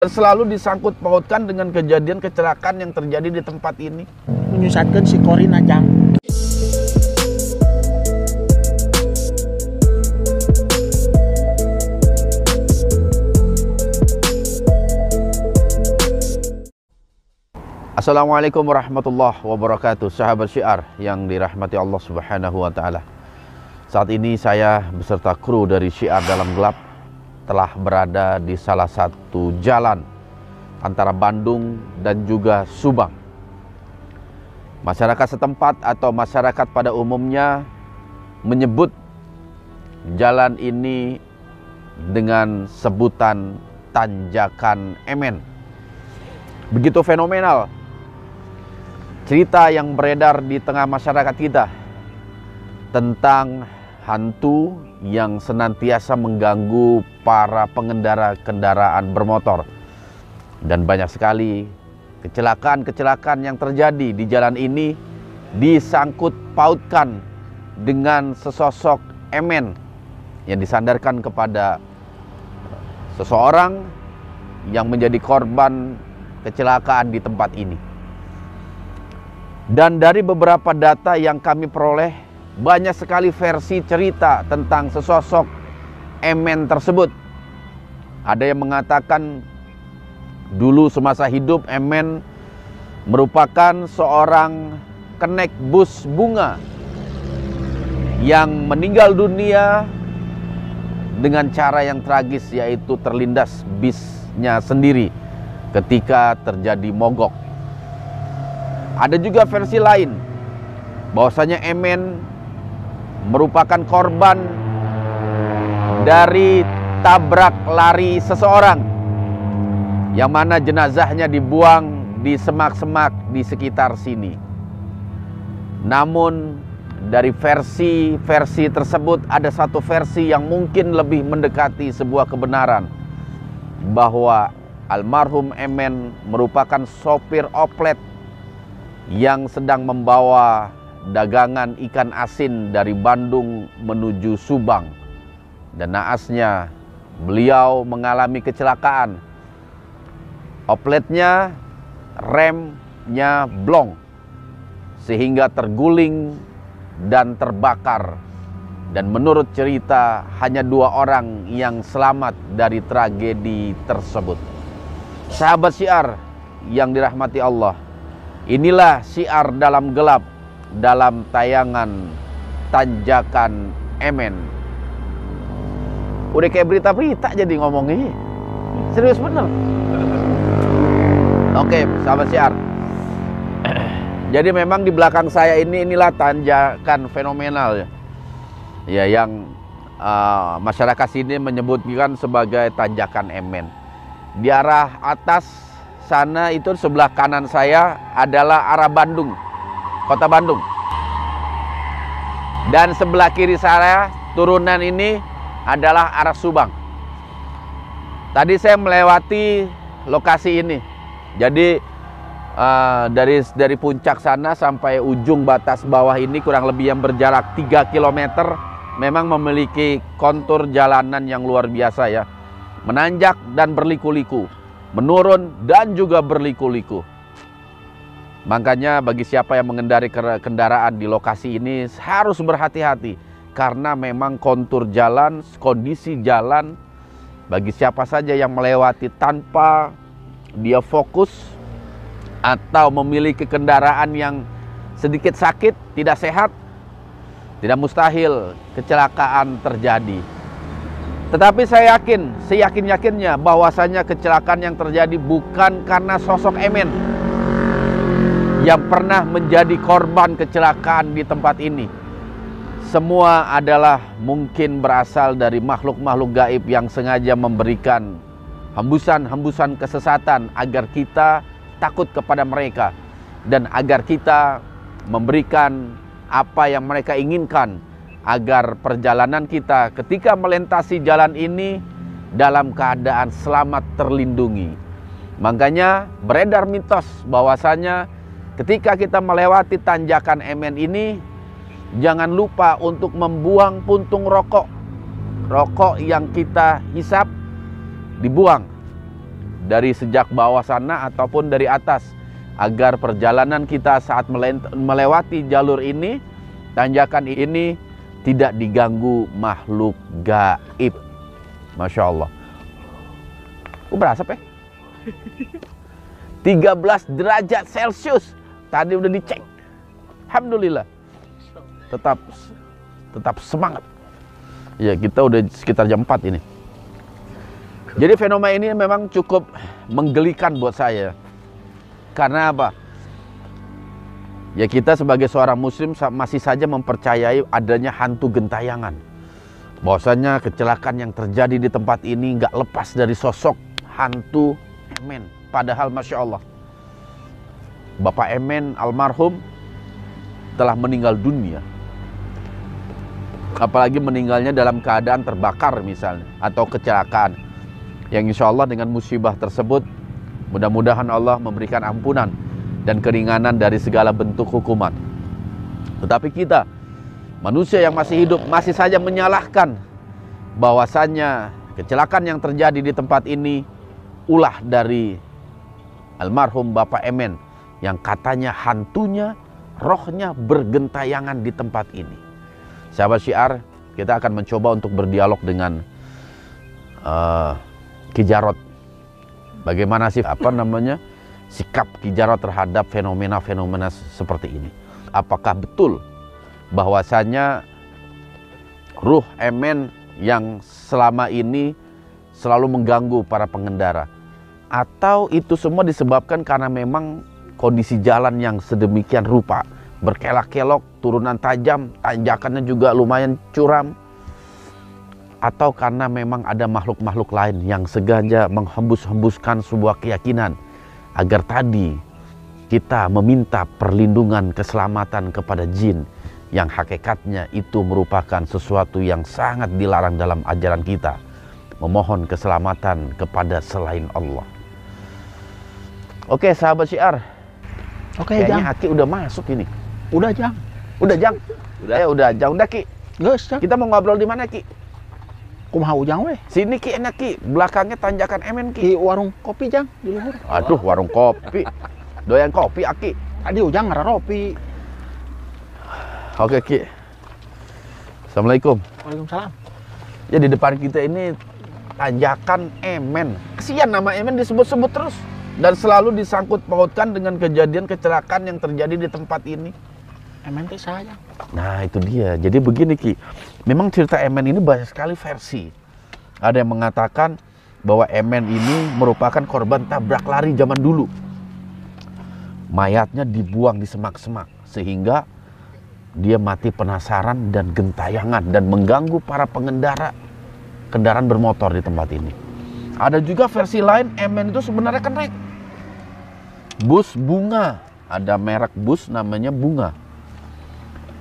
selalu disangkut pautkan dengan kejadian kecelakaan yang terjadi di tempat ini. Menyusahkan si Korin Ajang. Assalamualaikum warahmatullahi wabarakatuh. Sahabat Syiar yang dirahmati Allah Subhanahu wa taala. Saat ini saya beserta kru dari Syiar Dalam Gelap telah berada di salah satu jalan antara Bandung dan juga Subang. Masyarakat setempat atau masyarakat pada umumnya menyebut jalan ini dengan sebutan Tanjakan Emen. Begitu fenomenal cerita yang beredar di tengah masyarakat kita tentang hantu yang senantiasa mengganggu para pengendara kendaraan bermotor. Dan banyak sekali kecelakaan-kecelakaan yang terjadi di jalan ini disangkut pautkan dengan sesosok emen yang disandarkan kepada seseorang yang menjadi korban kecelakaan di tempat ini. Dan dari beberapa data yang kami peroleh, banyak sekali versi cerita tentang sesosok emen tersebut. Ada yang mengatakan dulu semasa hidup emen merupakan seorang kenek bus bunga yang meninggal dunia dengan cara yang tragis, yaitu terlindas bisnya sendiri ketika terjadi mogok. Ada juga versi lain bahwasanya emen merupakan korban dari tabrak lari seseorang yang mana jenazahnya dibuang di semak-semak di sekitar sini. Namun dari versi tersebut ada satu versi yang mungkin lebih mendekati sebuah kebenaran, bahwa almarhum emen merupakan sopir oplet yang sedang membawa dagangan ikan asin dari Bandung menuju Subang. Dan naasnya beliau mengalami kecelakaan. Opletnya, remnya blong sehingga terguling dan terbakar. Dan menurut cerita hanya 2 orang yang selamat dari tragedi tersebut. Sahabat Syiar yang dirahmati Allah, inilah Syiar Dalam Gelap dalam tayangan Tanjakan Emen. Udah kayak berita-berita jadi ngomongnya. Serius bener. Oke, sahabat Syiar. Jadi memang di belakang saya inilah tanjakan fenomenal ya. Ya, yang masyarakat sini menyebutkan sebagai Tanjakan Emen. Di arah atas sana itu sebelah kanan saya adalah arah Bandung, kota Bandung. Dan sebelah kiri saya turunan ini adalah arah Subang. Tadi saya melewati lokasi ini. Jadi dari puncak sana sampai ujung batas bawah ini kurang lebih yang berjarak 3 km memang memiliki kontur jalanan yang luar biasa ya. Menanjak dan berliku-liku, menurun dan juga berliku-liku. Makanya bagi siapa yang mengendari kendaraan di lokasi ini harus berhati-hati, karena memang kontur jalan, kondisi jalan bagi siapa saja yang melewati tanpa dia fokus atau memiliki kendaraan yang sedikit sakit, tidak sehat, tidak mustahil kecelakaan terjadi. Tetapi saya yakin, seyakin-yakinnya bahwasanya kecelakaan yang terjadi bukan karena sosok emen yang pernah menjadi korban kecelakaan di tempat ini. Semua adalah mungkin berasal dari makhluk-makhluk gaib yang sengaja memberikan hembusan-hembusan kesesatan agar kita takut kepada mereka dan agar kita memberikan apa yang mereka inginkan, agar perjalanan kita ketika melintasi jalan ini dalam keadaan selamat terlindungi. Makanya beredar mitos bahwasanya ketika kita melewati Tanjakan Emen ini, jangan lupa untuk membuang puntung rokok. Rokok yang kita hisap dibuang. dari sejak bawah sana ataupun dari atas, agar perjalanan kita saat melewati jalur ini, tanjakan ini, tidak diganggu makhluk gaib. Masya Allah. Berasa ya? 13 derajat Celcius. Tadi udah dicek. Alhamdulillah. Tetap semangat. Ya, kita udah sekitar jam 4 ini. Jadi fenomena ini memang cukup menggelikan buat saya. Karena apa? Ya, kita sebagai seorang muslim masih saja mempercayai adanya hantu gentayangan. Bahwasanya kecelakaan yang terjadi di tempat ini nggak lepas dari sosok hantu Emen. Padahal Masya Allah, Bapak Emen almarhum telah meninggal dunia. Apalagi meninggalnya dalam keadaan terbakar misalnya, atau kecelakaan. Yang insya Allah dengan musibah tersebut, mudah-mudahan Allah memberikan ampunan dan keringanan dari segala bentuk hukuman. Tetapi kita, manusia yang masih hidup, masih saja menyalahkan bahwasannya kecelakaan yang terjadi di tempat ini ulah dari almarhum Bapak Emen, yang katanya hantunya, rohnya bergentayangan di tempat ini. Sahabat Syiar, kita akan mencoba untuk berdialog dengan Ki Jarod. Bagaimana sih sikap Ki Jarod terhadap fenomena-fenomena seperti ini? Apakah betul bahwasanya ruh Emen yang selama ini selalu mengganggu para pengendara, atau itu semua disebabkan karena memang kondisi jalan yang sedemikian rupa, berkelak-kelok, turunan tajam, tanjakannya juga lumayan curam, atau karena memang ada makhluk-makhluk lain yang sengaja menghembus-hembuskan sebuah keyakinan agar tadi kita meminta perlindungan keselamatan kepada jin, yang hakikatnya itu merupakan sesuatu yang sangat dilarang dalam ajaran kita, memohon keselamatan kepada selain Allah. Oke sahabat Syiar, kayaknya Aki udah masuk ini. Udah Jang. Udah Jang. Udah Jang. Udah Ki. Geus Jang. Kita mau ngobrol di mana Ki? Kumaha Ujang weh? Sini Ki, enak Ki. Belakangnya tanjakan Emen Ki. Di warung kopi Jang di luhur. Aduh, warung kopi. Doyan kopi Aki. Tadi Ujang ngararopi. Oke Ki. Assalamualaikum. Waalaikumsalam. Ya, di depan kita ini tanjakan Emen. Kesian nama Emen disebut-sebut terus, dan selalu disangkut pautkan dengan kejadian kecelakaan yang terjadi di tempat ini. Emen teh saya. Nah itu dia. Jadi begini Ki, memang cerita Emen ini banyak sekali versi. Ada yang mengatakan bahwa Emen ini merupakan korban tabrak lari zaman dulu. Mayatnya dibuang di semak-semak sehingga dia mati penasaran dan gentayangan dan mengganggu para pengendara kendaraan bermotor di tempat ini. Ada juga versi lain, Emen itu sebenarnya kan naik bus bunga. Ada merek bus namanya Bunga.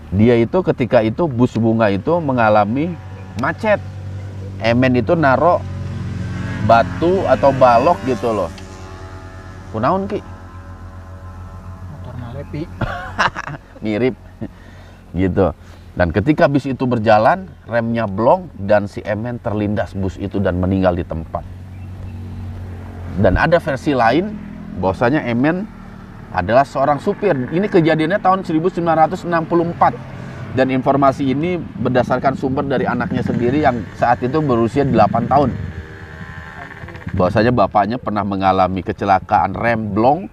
Dia itu ketika itu bus bunga itu mengalami macet. Emen itu naro batu atau balok gitu loh. Kunaon Ki? Motor nalepi. Mirip gitu. Dan ketika bis itu berjalan, remnya blong dan si Emen terlindas bus itu dan meninggal di tempat. Dan ada versi lain bahwasanya Emen adalah seorang supir. Ini kejadiannya tahun 1964. Dan informasi ini berdasarkan sumber dari anaknya sendiri yang saat itu berusia 8 tahun. Bahwasanya bapaknya pernah mengalami kecelakaan rem blong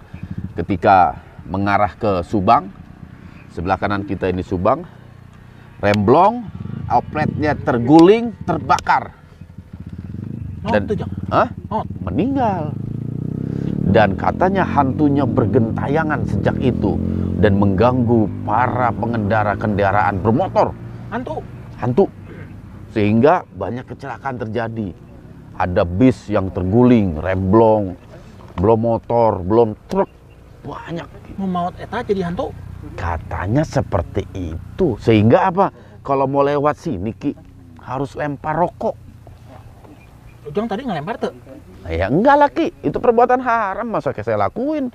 ketika mengarah ke Subang. Sebelah kanan kita ini Subang. Rem blong, outletnya terguling, terbakar. Dan meninggal. Dan katanya hantunya bergentayangan sejak itu dan mengganggu para pengendara kendaraan bermotor. Hantu. Sehingga banyak kecelakaan terjadi. Ada bis yang terguling, rem blong, belum motor, belum truk, banyak. Mau maut eta jadi hantu? Katanya seperti itu. Sehingga apa? Kalau mau lewat sini Ki, harus lempar rokok. Ujang tadi ngelempar tuh? Ya enggak lah Ki, itu perbuatan haram, masa saya lakuin.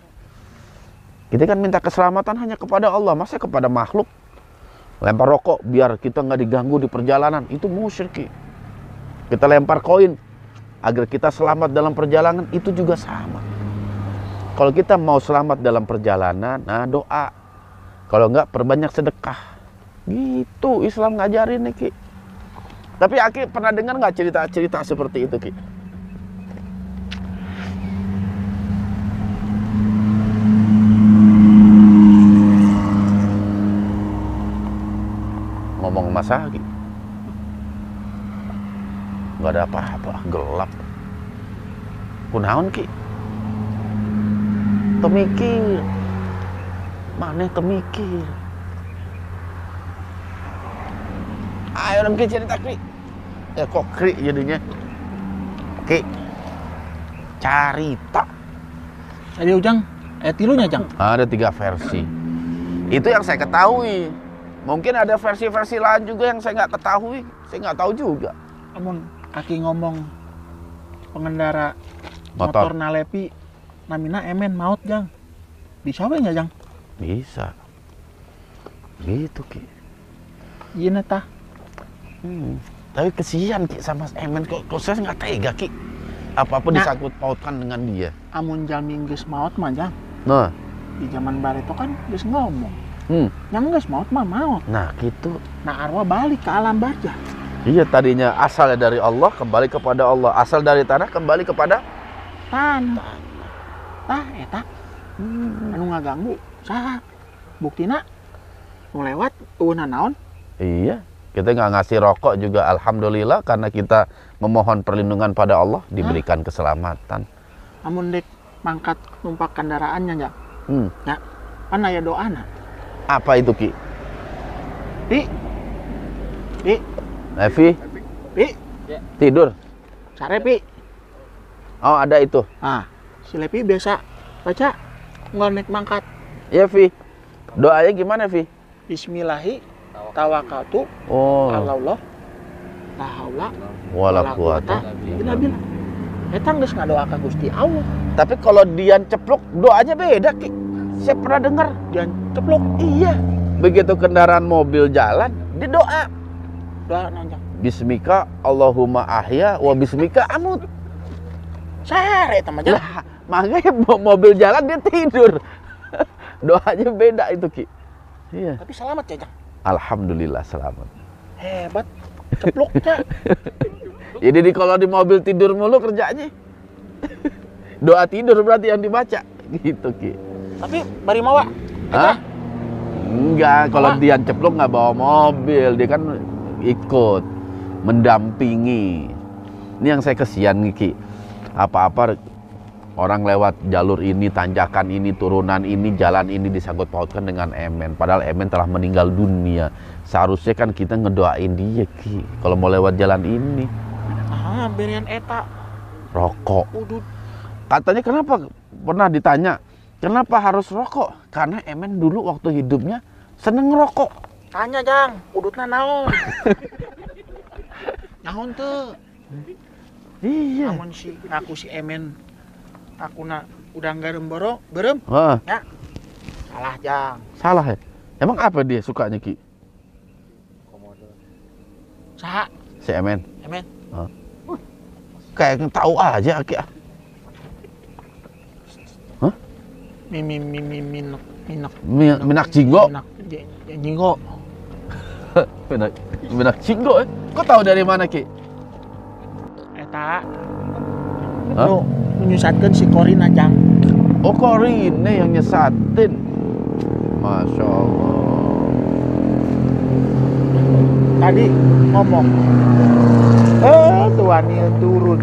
Kita kan minta keselamatan hanya kepada Allah, masa kepada makhluk. Lempar rokok biar kita nggak diganggu di perjalanan, itu musyrik Ki. Kita lempar koin agar kita selamat dalam perjalanan, itu juga sama. Kalau kita mau selamat dalam perjalanan, nah doa. Kalau enggak, perbanyak sedekah. Gitu Islam ngajarin nih Ki. Tapi Aki pernah dengar nggak cerita-cerita seperti itu Ki? Ngomong masalah Ki, nggak ada apa-apa, gelap. Kunaon Ki? Temikir, mana temikir? Ayo dong Ki cerita Ki. Ya kok Ki jadinya? Ki, carita. Jadi Ujang, tilunya Jang. Ada 3 versi. Itu yang saya ketahui. Mungkin ada versi-versi lain juga yang saya nggak ketahui. Saya nggak tahu juga. Namun Aki ngomong pengendara Motor. motor nalepi namina emen maut Jang. Bisa we nya Jang? Bisa. Gitu Ki. Iya tah. Tapi kesian Ki sama Emen. Kok saya nggak tega Ki. Apa-apa Nah. disangkut pautkan dengan dia. Amun jalmi geus maot mah Jang. Nah. Di zaman bareto kan geus ngomong. Yang geus maot mah maot. Nah gitu. Nah arwah balik ke alam barzah. Iya, tadinya asalnya dari Allah kembali kepada Allah. Asal dari tanah kembali kepada Tanah. Tah eta. Anu ngaganggu saha? Buktina nu lewat eueuhna naon? Iya. Kita nggak ngasih rokok juga alhamdulillah karena kita memohon perlindungan pada Allah diberikan keselamatan. Amun dek mangkat numpak kendaraannya Jang. Ya, kan aya doana. Apa itu Ki? Pi. Pi. Evi, Pi. tidur. Sare Pi. Oh ada itu. Ah, si Lepi biasa baca ngonek mangkat. Iya Vi. Doanya gimana Vi? Bismillahi tawakkaltu Oh. alallah la haula Wala quwata. illa billah. Eta geus ngadoakeun Gusti Allah. Tapi kalau Dian ceplok doanya beda Ki. Saya pernah dengar. Dan ceplok Iya. Begitu kendaraan mobil jalan, dia doa. doa nanjang. Bismika Allahumma ahya wa bismika amut. Sare eta mah Jang. Lah, makanya mobil jalan dia tidur. Doanya beda itu Ki. Iya. Tapi selamat ya Jang. Alhamdulillah selamat. Hebat. Ceploknya. Jadi kalau di mobil tidur mulu kerjanya. Doa tidur berarti yang dibaca. Gitu Ki. Tapi bari mawa. Hah? Enggak, kalau Bawa? Dian ceplok nggak bawa mobil, dia kan ikut mendampingi. Ini yang saya kesian nih Ki. Apa-apa orang lewat jalur ini, tanjakan ini, turunan ini, jalan ini disangkut pautkan dengan Emen. Padahal Emen telah meninggal dunia. Seharusnya kan kita ngedoain dia Ki. Kalau mau lewat jalan ini. Ah, berian eta. Rokok. Udut. Katanya kenapa? Pernah ditanya. Kenapa harus rokok? Karena Emen dulu waktu hidupnya seneng ngerokok. Tanya Jang, udutna naon? Naon teu? Iya. Namun aku si Emen aku udah nggak berem Wah, ya salah Jang. salah ya? Emang apa dia sukanya Ki? Saha Si Emen? Emen Kayak tahu aja Ki. Minak jinggo? Jinggo. Minak jinggo ya? Kok tahu dari mana Ki? Eta Hah? nu nyusatkeun si Korina Jang. Oh Korine yang nyesatin. Masya Allah. Tadi ngomong tuh wani turun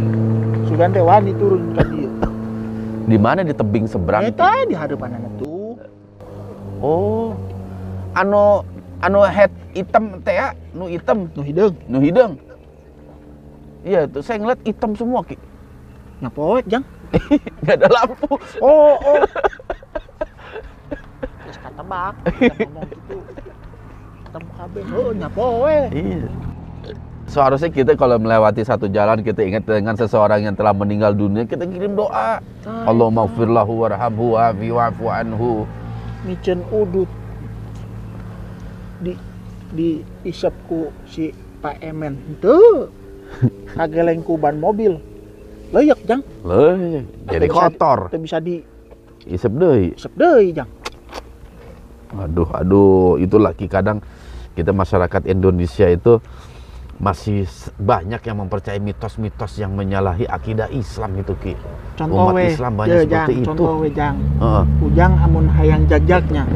sugan teh wani turun ka dieu. Di mana di tebing seberang? Ki? Eta di hadapan tuh. Oh, anu head hitam teh ya, nu hitam, Nu hideung nu hidung. Iya tuh saya ngeliat hitam semua Ki. nyapoe Jang. Nggak ada lampu. Oh. Geus katebak ngomong gitu. Ketemu kabeh nyapoe. Iya. Seharusnya kita kalau melewati satu jalan kita ingat dengan seseorang yang telah meninggal dunia, kita kirim doa. Allahumma gfirlahu warhamhu wa'fu anhu. Micen udut di isep ku si Pak Emen. Teu. Kageleng ku ban mobil. Leuk jang. Jadi kotor. Teu bisa di Isep deui. isep deui jang. Aduh, itulah Ki, kadang kita masyarakat Indonesia itu masih banyak yang mempercayai mitos-mitos yang menyalahi akidah Islam itu Ki. Contoh Umat we, Islam banyak seperti itu. Contoh we jang. Heeh. Ujang amun hayang jajaknya.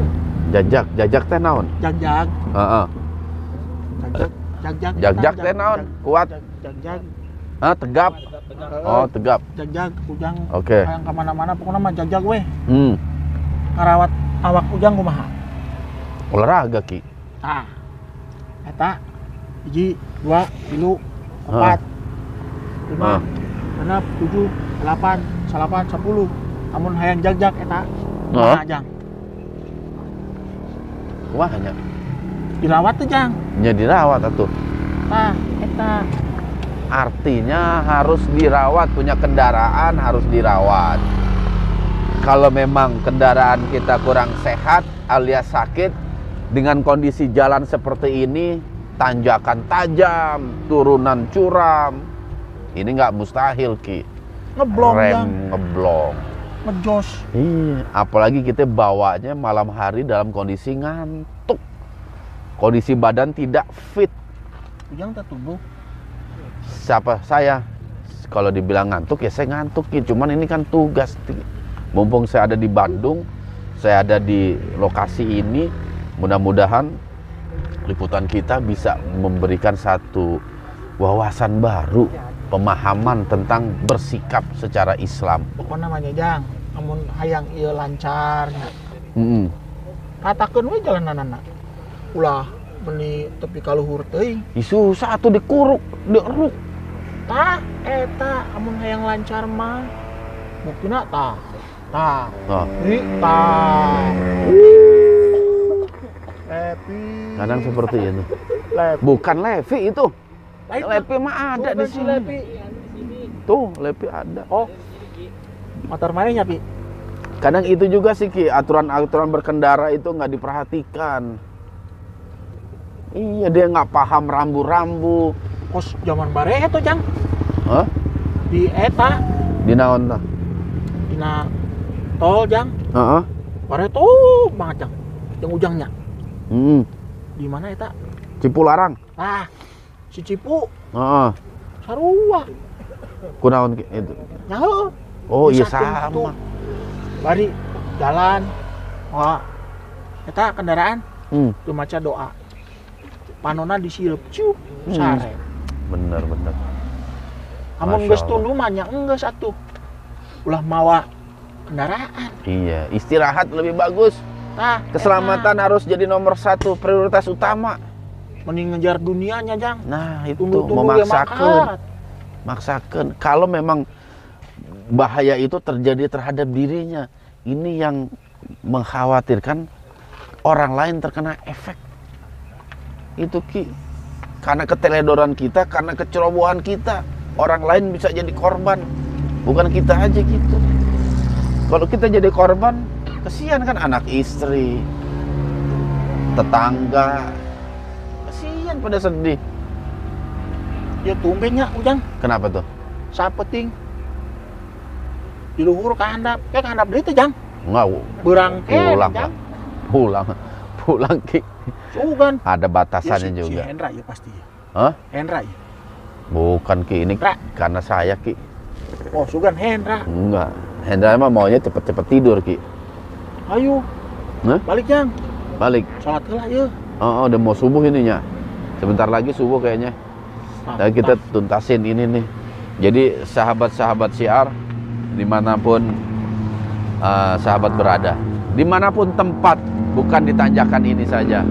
Jajak teh naon? Jagjag. Heeh. Jagjak teh naon? Kuat. Jagjag. Tegap. Oh, tegap. Jagjag ujang. Oke. Hayang kemana-mana pokoknya mah jagjag we. Ngarawat Awak ujang kumaha? olahraga Ki. Tah. Eta 1, 2, 3, 4, 5, 6, 7, 8, 10. Amun hayang jagjag eta. Kumaha jang? Kumaha nya? Dirawat tuh jang. Nya dirawat atuh. Tah, eta. Artinya harus dirawat, punya kendaraan harus dirawat. Kalau memang kendaraan kita kurang sehat alias sakit, dengan kondisi jalan seperti ini, tanjakan tajam, turunan curam, ini nggak mustahil Ki. Ngeblong Rem jang. ngeblong. Ngejos. Iya, apalagi kita bawanya malam hari dalam kondisi ngantuk. Kondisi badan tidak fit. Ujang tertuduh. Siapa saya? Kalau dibilang ngantuk ya saya ngantuk Ki. Cuman ini kan tugas. Mumpung saya ada di Bandung, saya ada di lokasi ini, mudah-mudahan liputan kita bisa memberikan satu wawasan baru, pemahaman tentang bersikap secara Islam. Pokoknya namanya jang. Amun hayang ieu lancar. Ratakeun we jalananana. Ulah beli tepi kaluhur teuing. Susah atuh dikuruk, diuruk. Tah, eta amun hayang lancar mah buktina tah. Tah. Lepi. Kadang seperti itu. Lepi. Bukan Levi itu. Lain Levi mah ada di si sini. Lepi. Tuh, Levi ada. Oh. Motor mana nya, Pi? Kadang itu juga sih Ki, aturan-aturan berkendara itu nggak diperhatikan. Iya, dia nggak paham rambu-rambu. Kos zaman bare eta, Jang. Hah? Di eta, Di naon tah? dina tol, Jang. Heeh. Bare tuh banget, Jang. Yang ujangnya. Di mana eta? Cipularang. Ah, si Cipu. Heeh. Sarua. Kunaon itu? Nyaho. Oh, Di iya samping sama. situ. Bari jalan. Wah. Eta kendaraan tuh maca doa. Panona disirup ciup sare. Bener. Amun geus tundu mah nya enggeus atuh. Ulah mawa kendaraan. Iya, istirahat lebih bagus. Tah, Keselamatan harus jadi nomor 1, prioritas utama. mending ngejar dunianya, Jang. Nah, itu Tunggu-tunggu ge makarat. Maksakan. Kalau memang bahaya itu terjadi terhadap dirinya, ini yang mengkhawatirkan orang lain terkena efek. Itu Ki, karena keteledoran kita, karena kecerobohan kita, orang lain bisa jadi korban, bukan kita aja gitu. Kalau kita jadi korban, kesian kan anak istri, tetangga, kesian pada sedih. Ya tumbennya, Ujang. Kenapa tuh? Sapeting di luhur ka handap. Kayak ka handap deui teh, Jang. Enggak, Berangke, pulang lah. Pulang Ki. Sugan. Ada batasannya Ya, si juga. Hendra ya pasti ya. Hah? Hendra ya. Bukan Ki, ini Ra. karena saya Ki. Oh, Sugan Hendra. Enggak. Hendra mah maunya cepet-cepet tidur Ki. Ayo. Hah? Balik, Jang. Balik. Salat heula ye. Oh, udah mau subuh ininya. Sebentar lagi subuh kayaknya. Dan kita tuntasin ini nih. Jadi sahabat-sahabat syiar dimanapun sahabat berada, dimanapun tempat, bukan di tanjakan ini saja,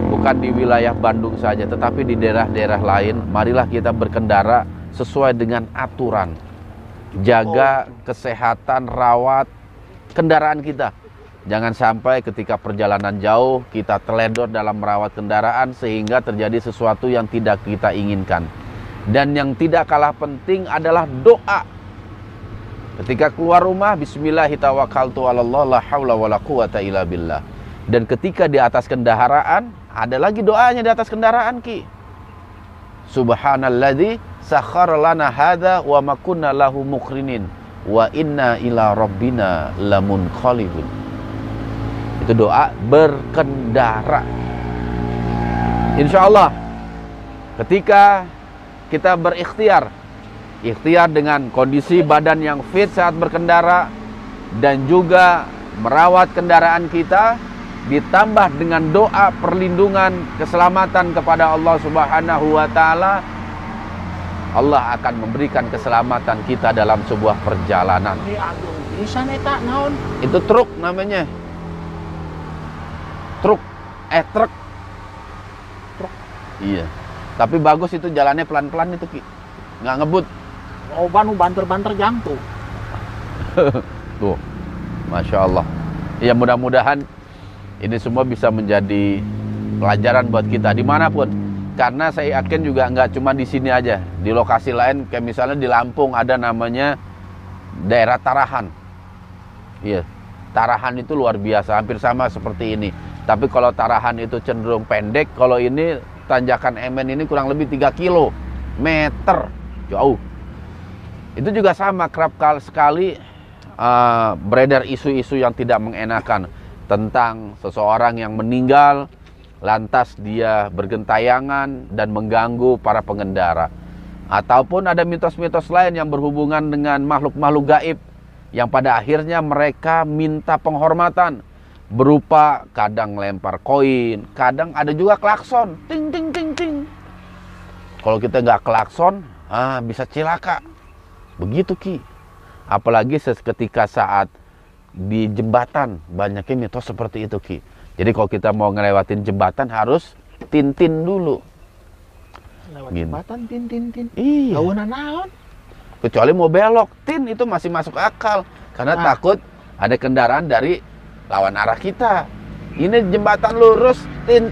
bukan di wilayah Bandung saja, tetapi di daerah-daerah lain, marilah kita berkendara sesuai dengan aturan. Jaga kesehatan, rawat kendaraan kita. Jangan sampai ketika perjalanan jauh kita teledor dalam merawat kendaraan sehingga terjadi sesuatu yang tidak kita inginkan. Dan yang tidak kalah penting adalah doa. Ketika keluar rumah, bismillahirrahmanirrahim, la haula wala quwata illa billah. Dan ketika di atas kendaraan, ada lagi doanya di atas kendaraan Ki. Subhanalladzi sakhkhara lana hadza wa ma kunna lahu muqrinin wa inna ila rabbina lamunqalibun. Itu doa berkendara. Insya Allah ketika kita berikhtiar dengan kondisi badan yang fit saat berkendara dan juga merawat kendaraan kita, ditambah dengan doa perlindungan keselamatan kepada Allah Subhanahu wa taala, Allah akan memberikan keselamatan kita dalam sebuah perjalanan. Bisa neta naon? Itu truk namanya. Truk. Truk. Iya. Tapi bagus itu, jalannya pelan-pelan itu, Ki. Nggak ngebut. Oh, banter-banter jang tuh. Tuh. Masya Allah. Ya mudah-mudahan ini semua bisa menjadi pelajaran buat kita dimanapun. Karena saya yakin juga nggak cuma di sini aja. Di lokasi lain, kayak misalnya di Lampung ada namanya daerah Tarahan. Iya. Tarahan itu luar biasa, hampir sama seperti ini. Tapi kalau Tarahan itu cenderung pendek, kalau ini tanjakan Emen ini kurang lebih 3 kilometer. Jauh. Itu juga sama, kerap sekali beredar isu-isu yang tidak mengenakan tentang seseorang yang meninggal lantas dia bergentayangan dan mengganggu para pengendara. Ataupun ada mitos-mitos lain yang berhubungan dengan makhluk-makhluk gaib yang pada akhirnya mereka minta penghormatan berupa kadang lempar koin, kadang ada juga klakson, ting ting ting ting. Kalau kita nggak klakson, bisa cilaka. Begitu, Ki. Apalagi seketika saat di jembatan, banyaknya mitos seperti itu, Ki. Jadi kalau kita mau ngelewatin jembatan harus tin-tin dulu. Lewat Gini. jembatan tin. Iya. Kawanan naon? Kecuali mau belok, tin itu masih masuk akal. Karena takut ada kendaraan dari lawan arah kita. Ini jembatan lurus, tin.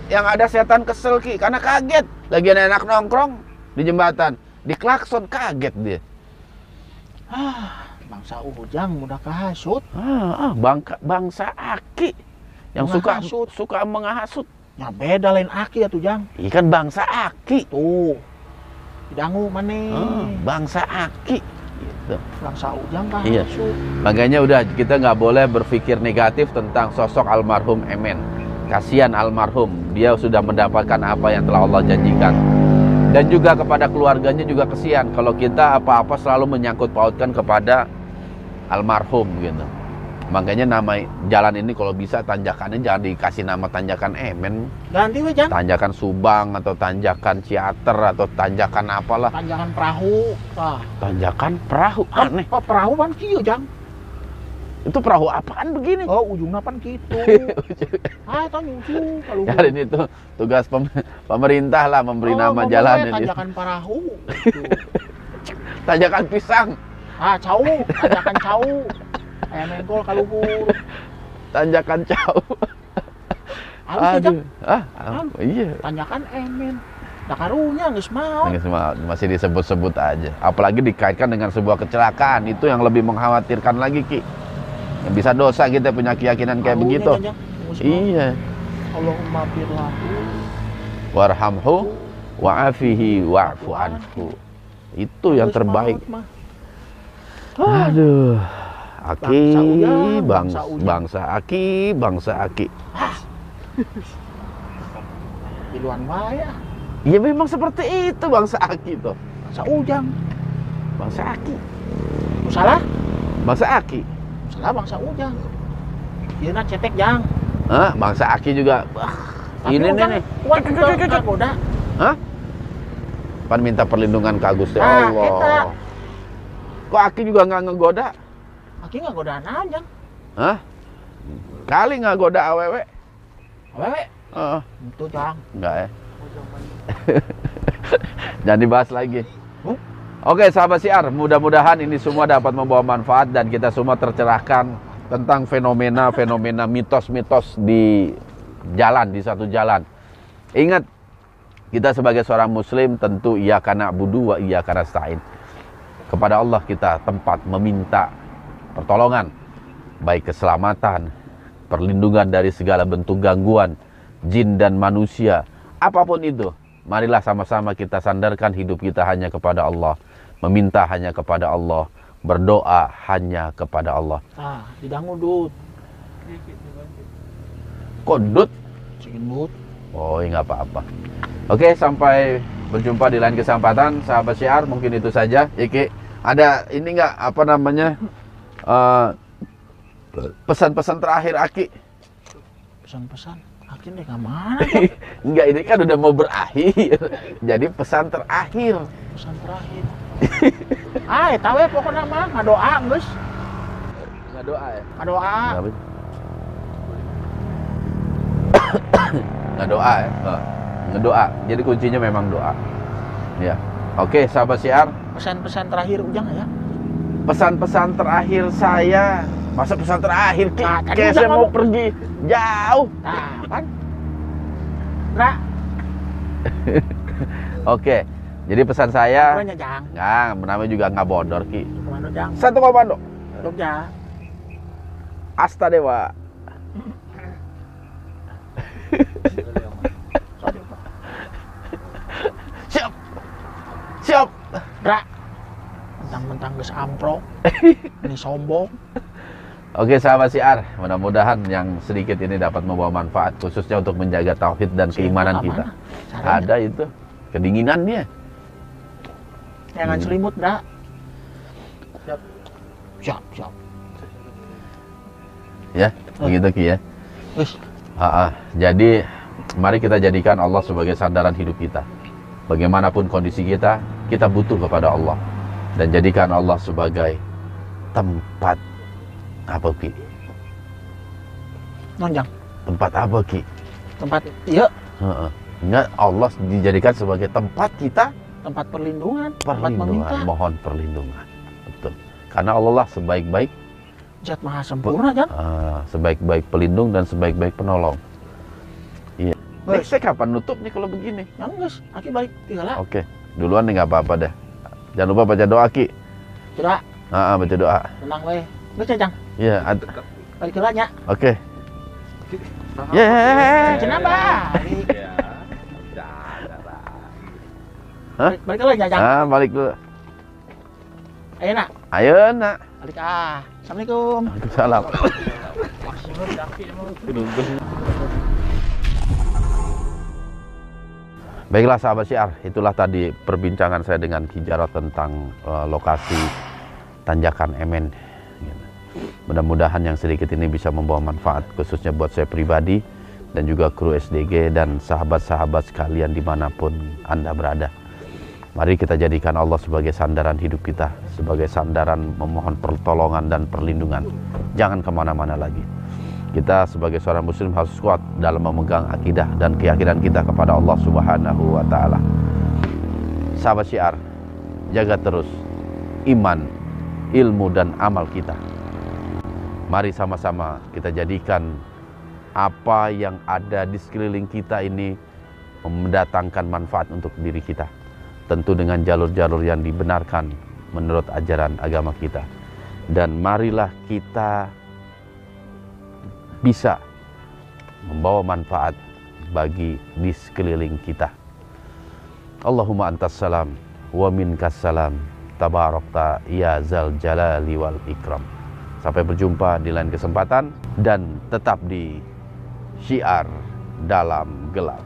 Yang ada setan kesel, Ki, karena kaget. Lagi enak nongkrong di jembatan, diklakson, kaget dia. Bangsa Ujang mudah kahasut. Bangsa Aki yang suka menghasut. Ya beda lain Aki atuh Jang. Ikan bangsa Aki. Tuh. Dangu maneh. Bangsa Aki. Gitu. Bangsa Ujang kahasut. Iya. Makanya udah kita nggak boleh berpikir negatif tentang sosok almarhum Emen. Kasihan almarhum, dia sudah mendapatkan apa yang telah Allah janjikan. Dan juga kepada keluarganya juga kasihan kalau kita apa-apa selalu menyangkut pautkan kepada almarhum gitu. Makanya nama jalan ini kalau bisa tanjakannya jangan dikasih nama tanjakan Emen. Ganti we Jang. Tanjakan Subang atau tanjakan Ciater atau tanjakan apalah. Tanjakan perahu. Tanjakan perahu, aneh. Perahu pan kieu Jang. Itu perahu apaan begini? Oh, ujungnya pan gitu. Eta nyusu kalau. Ya, ini tuh tugas pemerintah lah memberi nama jalan ini. Tanjakan perahu. Tanjakan pisang. Cau, tanjakan cau. Ayam mengkol kaluhur. Tanjakan cau. Aduh. Iya. Tanjakan Emen. Da karunya geus mau. Masih disebut-sebut aja. Apalagi dikaitkan dengan sebuah kecelakaan, itu yang lebih mengkhawatirkan lagi, Ki. Yang bisa dosa kita punya keyakinan kayak begitu. Iya. Allahumma firlahu warhamhu wa'afihi wa'fu anhu. Itu yang terbaik. Aduh. Aki, bangsa Aki. Biluan wae. Ya memang seperti itu bangsa Aki tuh. Bangsa Ujang. Bangsa Aki. Salah? Bangsa Aki. Salah bangsa Ujang. Ieu na cetek Jang. Bangsa Aki juga. Ini nih. Kuat goda. Pan minta perlindungan ke Gusti Allah. Kok Aki juga nggak ngegoda? Aki nggak godaan aja. Kali nggak goda awewe. Awewe? Itu Jang. Enggak ya. Jangan dibahas lagi. Oke, sahabat siar, mudah-mudahan ini semua dapat membawa manfaat dan kita semua tercerahkan tentang fenomena-fenomena mitos-mitos di jalan, di satu jalan. Ingat, kita sebagai seorang muslim tentu iyyaka na'budu wa iyyaka nasta'in. Kepada Allah kita tempat meminta pertolongan, baik keselamatan, perlindungan dari segala bentuk gangguan, jin dan manusia, apapun itu. marilah sama-sama kita sandarkan hidup kita hanya kepada Allah, meminta hanya kepada Allah, berdoa hanya kepada Allah. Nah, didangu dut. Kok dut? Cikin dut. Oh, nggak apa-apa. Oke, sampai berjumpa di lain kesempatan, sahabat syiar. Mungkin itu saja. Iki, ada ini nggak apa namanya pesan-pesan terakhir Aki? Pesan-pesan. Aki nih kemana? Enggak, ini kan udah mau berakhir. Jadi pesan terakhir. Pesan terakhir. Tahu ya pokoknya mah ngadoa geus. Ngadoa ya? Ngadoa. Ngadoa ya? Ngedoa. Jadi kuncinya memang doa. Ya. Oke, sahabat syiar. Pesan-pesan terakhir Ujang ya. Pesan-pesan terakhir saya. Masa pesan terakhir Ki? Nah, tadi Kayak Ujang saya mau ngomong. pergi jauh. Nah, kan. Nah, Oke. Jadi pesan saya, pokoknya Jang. nggak, namanya juga nggak bodor Ki. Komando Jang. Satu komando. Jogja. Asta Dewa. Siap. Siap. Dra. Mentang-mentang geus amprok. Ini sombong. Oke sahabat syiar, mudah-mudahan yang sedikit ini dapat membawa manfaat khususnya untuk menjaga tauhid dan keimanan kita. Ada itu kedinginan dia. Jangan selimut, Dra. Siap. Siap, siap. Ya, begitu Ki ya. Wis. Jadi mari kita jadikan Allah sebagai sandaran hidup kita. Bagaimanapun kondisi kita, kita butuh kepada Allah. Dan jadikan Allah sebagai tempat apa Ki? Nonjang. Tempat apa Ki? Tempat iya, Enggak, Allah dijadikan sebagai tempat kita tempat perlindungan, tempat meminta. perlindungan, mohon perlindungan. Betul. Karena Allah lah sebaik-baik Zat maha sempurna, Jang. sebaik-baik pelindung dan sebaik-baik penolong. Iya. Wes. Saya kapan nutup nih kalau begini? Yang geus, aki balik tinggal. Oke, duluan nih nggak apa-apa dah. Jangan lupa baca doa Ki. Sudah, Baca doa. tenang we. Geus ya, Jang. Iya. Balik heula nya. Oke. Yeah. Cenah balik. Hah? Balik heula nya, Jang. Balik dulu. Ayeuna, Ayo nak. balik Assalamualaikum. Waalaikumsalam. Baiklah sahabat syiar, itulah tadi perbincangan saya dengan Ki Jarod tentang lokasi tanjakan Emen. Mudah-mudahan yang sedikit ini bisa membawa manfaat khususnya buat saya pribadi dan juga kru SDG dan sahabat-sahabat sekalian dimanapun Anda berada. Mari kita jadikan Allah sebagai sandaran hidup kita, sebagai sandaran memohon pertolongan dan perlindungan. Jangan kemana-mana lagi. Kita sebagai seorang muslim harus kuat dalam memegang akidah dan keyakinan kita kepada Allah Subhanahu wa Ta'ala. Sahabat syiar, jaga terus iman, ilmu dan amal kita. Mari sama-sama kita jadikan apa yang ada di sekeliling kita ini mendatangkan manfaat untuk diri kita. Tentu dengan jalur-jalur yang dibenarkan menurut ajaran agama kita. Dan marilah kita bisa membawa manfaat bagi di sekeliling kita. Allahumma antas salam wa minkas salam tabarakta ya zal jalali wal ikram. Sampai berjumpa di lain kesempatan dan tetap di syiar dalam gelap.